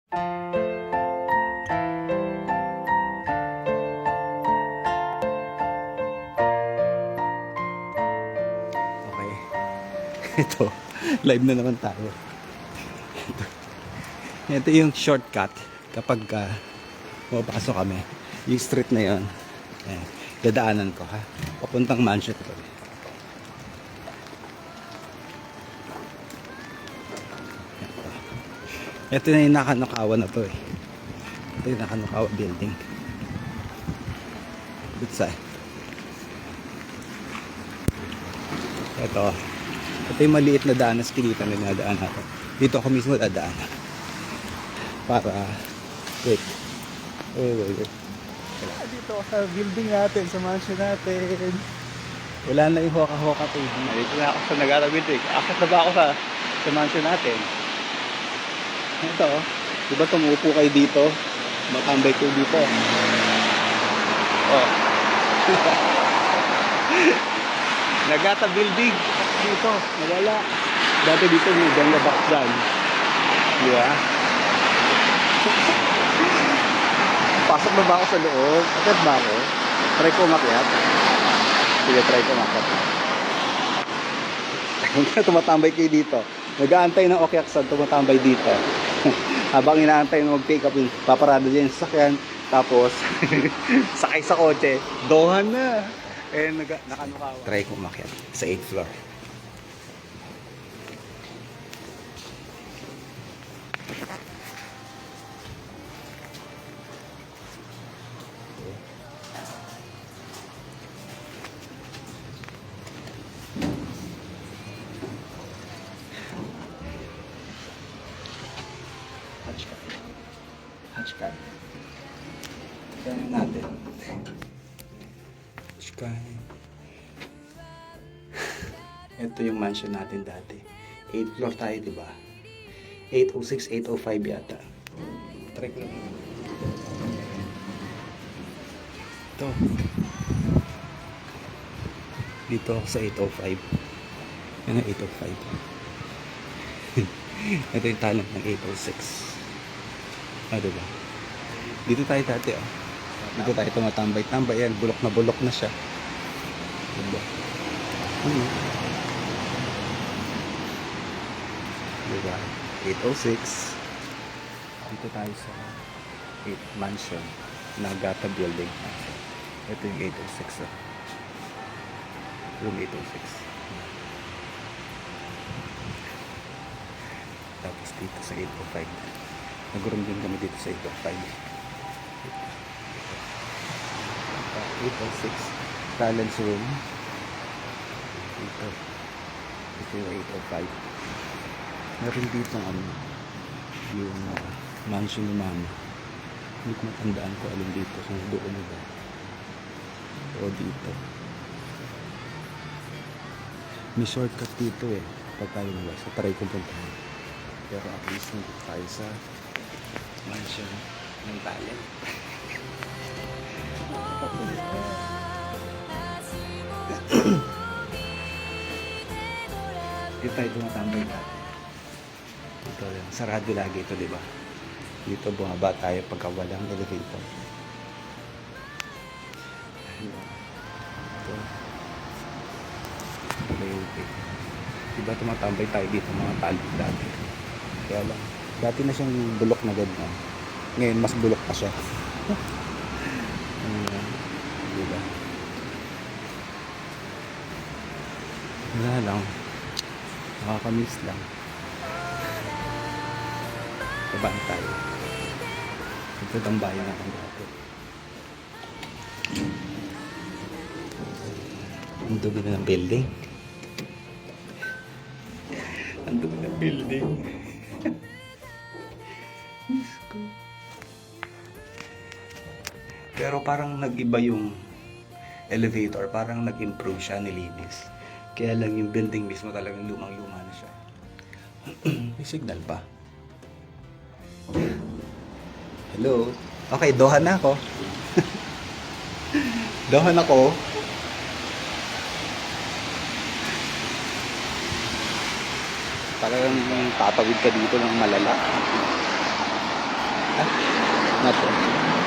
Okay. Ito, live na naman tayo. Ito yung shortcut kapag pumapasok kami. Yung street na yon, dadaanan ko ha. Papuntang mansion ko. Ito na yung Nakanukawa na to eh. Ito yung Nakanukawa building. Good side. Ito yung maliit na daan na skilita na dinadaan natin. Dito ako mismo dadaan. Para, wait. Dito sa building natin, sa mansion natin. Wala na yung hoka-hoka TV. Dito na ako sa Nagara building. Akit na ba ako sa mansion natin? Ito, diba tumupo kayo dito? Matambay kayo dito. Oh. Nagata building. Dito, nawala. Dati dito may ganda box dyan. Di ba? Pasok na ba ako sa loob? Akit ba ako? Try ko umakyat. Sige, try ko umakyat. Tumatambay kayo dito. Nag-aantay ng okyaksan, tumatambay dito. Habang inaantay na mag-pick up yung paparada dyan sa sakyan. Tapos, sakay sa kotse. Dohan na. Eh, nakanukawa. Try ko umakyat sa 8th floor. Hatchcard. Tignan natin. Hatchcard. Ito yung mansion natin dati. 8th floor tayo, di ba? 806, 805 yata. Try ko lang. Ito. Dito ako sa 805. Yan ang 805. Ito yung talent ng 806. Diba? Dito tayo dati oh. Dito tayo tumatambay-tambay yan. Bulok na siya. Diba? Diba? 806. Dito tayo sa 8 mansion. Nagata building. Ito yung 806 oh. Room 806. Tapos dito sa 805. Nag-room din kami dito sa 805. 806 talents room. Ito yung 805. Meron dito yung mansion ni mama. Hindi ko matandaan ko alin dito kung doon na ba o dito. May shortcut dito eh pag tayo nila, so try kong puntahan. Pero at least nandito tayo sa mansion ng talent. Dito tayo tumatambay natin. Dito yung sarado lagi ito, di ba? Dito bumaba tayo pagka walang elevator. Ito. Okay. Diba tumatambay tayo dito mga talent dati. Kaya lang. Dati na siyang bulok na ganyan. Ngayon, mas bulok pa siya. Diba? Wala lang. Nakakamiss lang. Kabaan tayo. Ito tambayan natin dati. Ang dumi na ng building. Ang dumi ng building. Pero parang nag-iba yung elevator, parang nag-improve siya, nilinis. Kaya lang yung building mismo talagang lumang-luma na siya. May signal pa. Hello? Okay, dohan na ako. Dohan ako. Talagang tatawid ka dito ng malala. Nato.